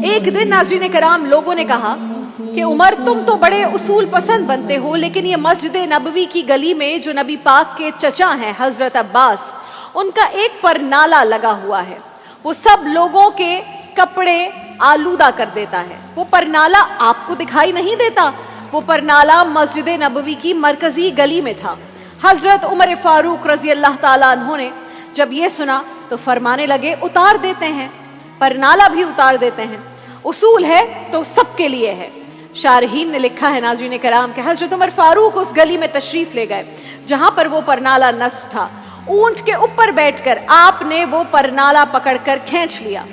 एक दिन नाज़रीन कराम लोगों ने कहा कि उमर तुम तो बड़े उसूल पसंद बनते हो, लेकिन ये मस्जिद नबवी की गली में जो नबी पाक के चचा हैं हजरत अब्बास, उनका एक पर नाला लगा हुआ है, वो सब लोगों के कपड़े आलूदा कर देता है। वो परनाला आपको दिखाई नहीं देता? वो परनाला मस्जिद नबवी की मरकजी गली में था। हजरत उमर फारूक रजी अल्लाह ताला अन्हु ने जब ये सुना तो फरमाने लगे उतार देते हैं, परनाला भी उतार देते हैं, उसूल है तो सबके लिए है। शारहीन ने लिखा है नाज़रीन कराम कि हजरत उमर फारूक उस गली में तशरीफ ले गए जहां पर वो परनाला नस्ब था। ऊंट के ऊपर बैठकर आपने वो परनाला पकड़कर खींच लिया।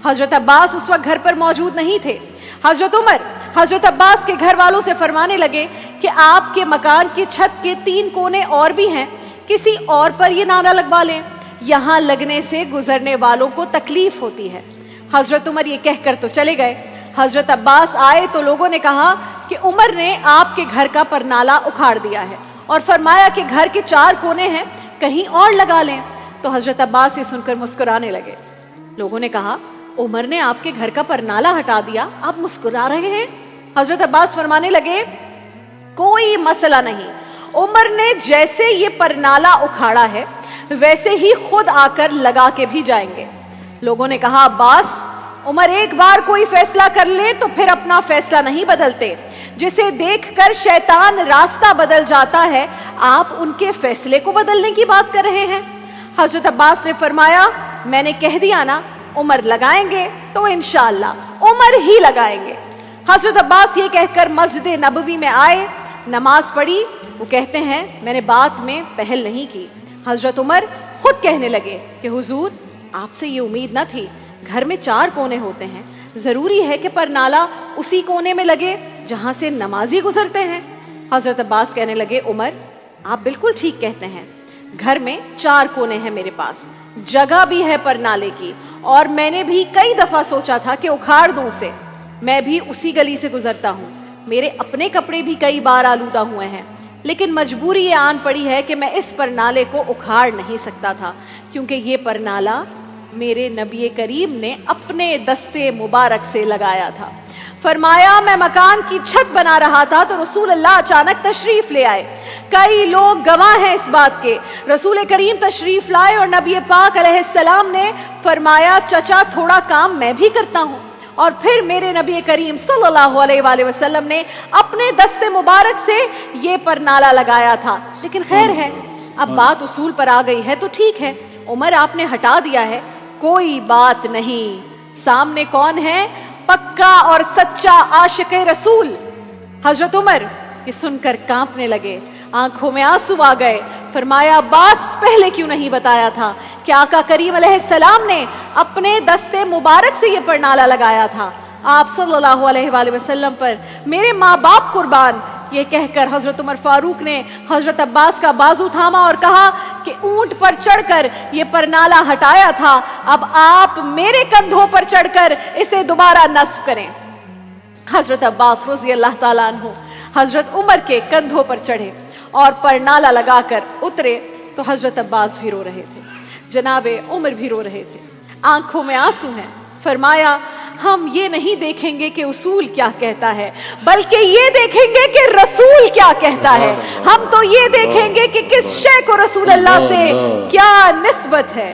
हजरत अब्बास उस वक्त घर पर मौजूद नहीं थे। हजरत उमर हजरत अब्बास के घर वालों से फरमाने लगे कि आपके मकान की छत के 3 कोने और भी हैं, किसी और पर ये नाला लगवा लें, यहां लगने से गुजरने वालों को तकलीफ होती है। हजरत उमर ये कहकर तो चले गए। हजरत अब्बास आए तो लोगों ने कहा कि उमर ने आपके घर का परनाला उखाड़ दिया है और फरमाया कि घर के 4 कोने हैं, कहीं और लगा लें। तो हजरत अब्बास ये सुनकर मुस्कुराने लगे। लोगों ने कहा उमर ने आपके घर का परनाला हटा दिया, आप मुस्कुरा रहे हैं? हजरत अब्बास फरमाने लगे कोई मसला नहीं, उमर ने जैसे ये परनाला उखाड़ा है वैसे ही खुद आकर लगा के भी जाएंगे। लोगों ने कहा अब्बास, उमर एक बार कोई फैसला कर ले तो फिर अपना फैसला नहीं बदलते, जिसे देखकर शैतान रास्ता बदल जाता है, आप उनके फैसले को बदलने की बात कर रहे हैं। हजरत अब्बास ने फरमाया मैंने कह दिया ना, उमर लगाएंगे तो इंशाअल्लाह उमर ही लगाएंगे। हजरत अब्बास ये कहकर मस्जिद नबवी में आए, नमाज पढ़ी। वो कहते हैं मैंने बात में पहल नहीं की। हजरत उमर खुद कहने लगे कि हुजूर आपसे ये उम्मीद न थी, घर में 4 कोने होते हैं, जरूरी है कि परनाला उसी कोने में लगे जहां से नमाजी गुजरते हैं। हजरत अब्बास कहने लगे उमर आप बिल्कुल ठीक कहते हैं, घर में 4 कोने हैं, मेरे पास जगह भी है परनाले की, और मैंने भी कई दफा सोचा था कि उखाड़ दूं उसे, मैं भी उसी गली से गुजरता हूं, मेरे अपने कपड़े भी कई बार आलूदा हुए हैं, लेकिन मजबूरी ये आन पड़ी है कि मैं इस परनाले को उखाड़ नहीं सकता था, क्योंकि ये परनाला मेरे नबी करीम ने अपने दस्ते मुबारक से लगाया था। फरमाया मैं मकान की छत बना रहा था तो रसूल अल्लाह अचानक तशरीफ ले आए। कई लोग गवाह हैं इस बात के। रसूल करीम तशरीफ लाए और नबी पाक अलैहिस्सलाम ने फरमाया चचा थोड़ा काम मैं भी करता हूं, और फिर मेरे नबी करीम सल्लल्लाहु अलैहि वसल्लम ने अपने दस्ते मुबारक से ये परनाला लगाया था। लेकिन खैर है, अब बात उसूल पर आ गई है तो ठीक है, उमर आपने हटा दिया है, कोई बात नहीं। सामने कौन है? पक्का और सच्चा आशिक रसूल। हजरत उमर ये सुनकर कांपने लगे, आंखों में आंसू आ गए। फरमाया अब्बास पहले क्यों नहीं बताया था कि आका करीम अलैहिस्सलाम ने अपने दस्ते मुबारक से ये परनाला लगाया था। आप सल्लल्लाहु अलैहि वसल्लम पर मेरे माँ बाप कुर्बान। ये कहकर हजरत उमर फारूक ने हजरत अब्बास का बाजू थामा और कहा कि ऊंट पर चढ़कर ये परनाला हटाया था, अब आप मेरे कंधों पर चढ़कर इसे दोबारा नस्ब करें। हजरत अब्बास रज़ी अल्लाह ताला अन्हु हजरत उमर के कंधों पर चढ़े और परनाला लगाकर उतरे तो हजरत अब्बास भी रो रहे थे, जनाबे उमर भी रो रहे थे, आंखों में आंसू हैं। फरमाया हम ये नहीं देखेंगे कि उसूल क्या कहता है, बल्कि ये देखेंगे कि रसूल क्या कहता है। हम तो ये देखेंगे कि किस शय को रसूल अल्लाह से क्या निस्बत है।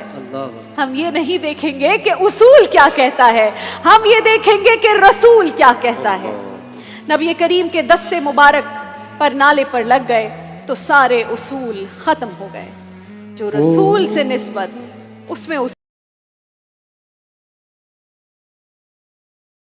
हम ये नहीं देखेंगे कि उसूल क्या कहता है, हम ये देखेंगे कि रसूल क्या कहता है। नबी करीम के दस्ते मुबारक परनाले पर लग गए तो सारे उसूल खत्म हो गए। जो रसूल से निस्बत उसमें